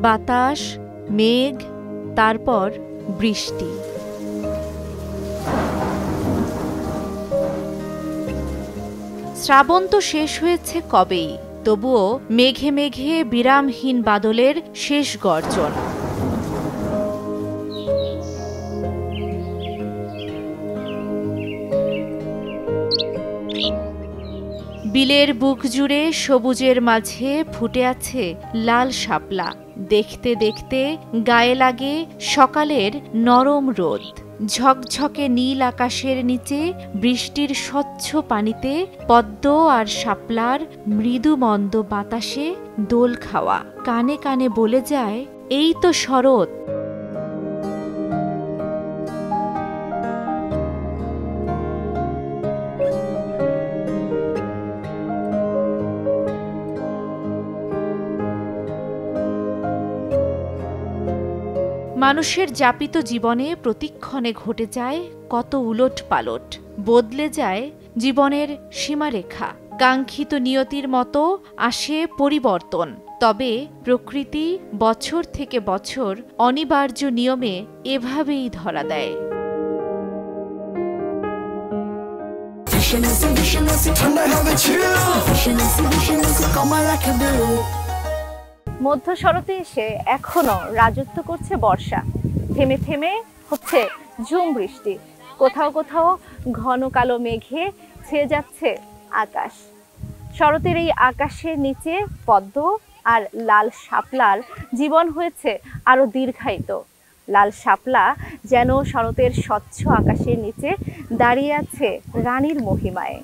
বাতাস, মেঘ, তারপর বৃষ্টি। শ্রাবণ তো শেষ হয়েছে কবেই, তবুও মেঘে মেঘে বিরামহীন বাদলের শেষ গর্জন। বিলের বুক জুড়ে সবুজের মাঝে ফুটে আছে লাল শাপলা। দেখতে দেখতে গায়ে লাগে সকালের নরম রোদ। ঝকঝকে নীল আকাশের নিচে বৃষ্টির স্বচ্ছ পানিতে পদ্ম আর শাপলার মৃদু মন্দ বাতাসে দোল খাওয়া কানে কানে বলে যায়, এই তো শরৎ। মানুষের যাপিত জীবনে প্রতিক্ষণে ঘটে যায় কত উলট পালট, বদলে যায় জীবনের সীমারেখা। কাঙ্ক্ষিত নিয়তির মতো আসে পরিবর্তন, তবে প্রকৃতি বছর থেকে বছর অনিবার্য নিয়মে এভাবেই ধরা দেয়। মধ্য শরতে এসে এখনো রাজত্ব করছে বর্ষা। থেমে থেমে হচ্ছে ঝুম বৃষ্টি। কোথাও কোথাও ঘন কালো মেঘে ছেয়ে যাচ্ছে আকাশ। শরতের এই আকাশের নিচে পদ্ম আর লাল শাপলার জীবন হয়েছে আরো দীর্ঘায়িত। লাল শাপলা যেন শরতের স্বচ্ছ আকাশের নিচে দাঁড়িয়ে আছে রানীর মহিমায়।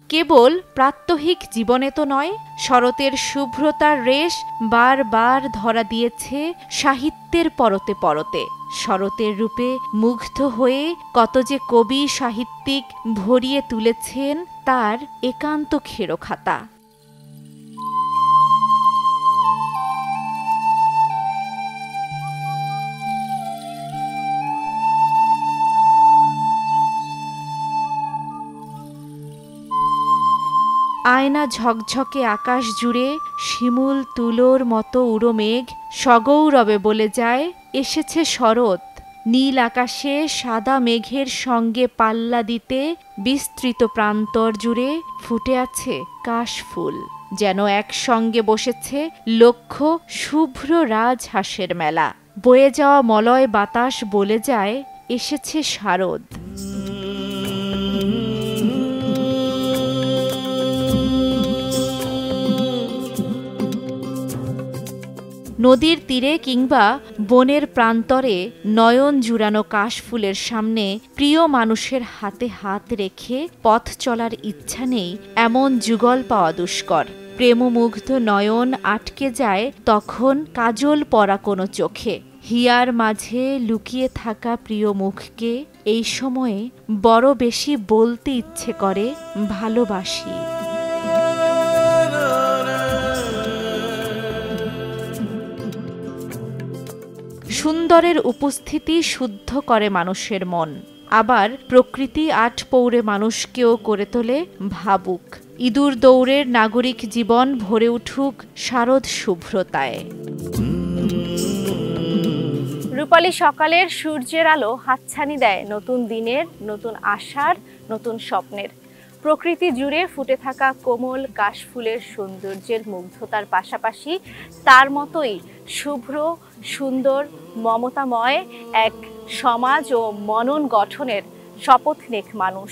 কেবল প্রাত্যহিক জীবনে তো নয়, শরতের শুভ্রতার রেশ বারবার ধরা দিয়েছে সাহিত্যের পরতে পরতে। শরতের রূপে মুগ্ধ হয়ে কত যে কবি সাহিত্যিক ভরিয়ে তুলেছেন তার একান্ত খেরোখাতা। আয়না ঝকঝকে আকাশ জুড়ে শিমুল তুলোর মতো উড়ো মেঘ সগৌরবে বলে যায়, এসেছে শরৎ। নীল আকাশে সাদা মেঘের সঙ্গে পাল্লা দিতে বিস্তৃত প্রান্তর জুড়ে ফুটে আছে কাশফুল। যেন একসঙ্গে বসেছে লক্ষ শুভ্র রাজহাঁসের মেলা। বয়ে যাওয়া মলয় বাতাস বলে যায়, এসেছে শারদ। নদীর তীরে কিংবা বনের প্রান্তরে নয়ন জুড়ানো কাশফুলের সামনে প্রিয় মানুষের হাতে হাত রেখে পথ চলার ইচ্ছা নেই এমন যুগল পাওয়া দুষ্কর। প্রেমমুগ্ধ নয়ন আটকে যায় তখন কাজল পরা কোনো চোখে। হিয়ার মাঝে লুকিয়ে থাকা প্রিয় মুখকে এই সময়ে বড় বেশি বলতে ইচ্ছে করে, ভালোবাসি। সুন্দরের উপস্থিতি শুদ্ধ করে মানুষের মন, আবার প্রকৃতি আট পৌরে মানুষকেও করে তোলে ভাবুক। ইঁদুর দৌড়ের নাগরিক জীবন ভরে উঠুক শারদ শুভ্রতায়। রূপালী সকালের সূর্যের আলো হাতছানি দেয় নতুন দিনের, নতুন আশার, নতুন স্বপ্নের। প্রকৃতি জুড়ে ফুটে থাকা কোমল কাশফুলের সৌন্দর্যের মুগ্ধতার পাশাপাশি তার মতোই শুভ্র, সুন্দর, মমতাময় এক সমাজ ও মনন গঠনের শপথ নেক মানুষ।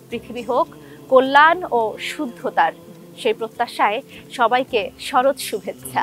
পৃথিবী হোক কল্যাণ ও শুদ্ধতার, সেই প্রত্যাশায় সবাইকে শরৎ শুভেচ্ছা।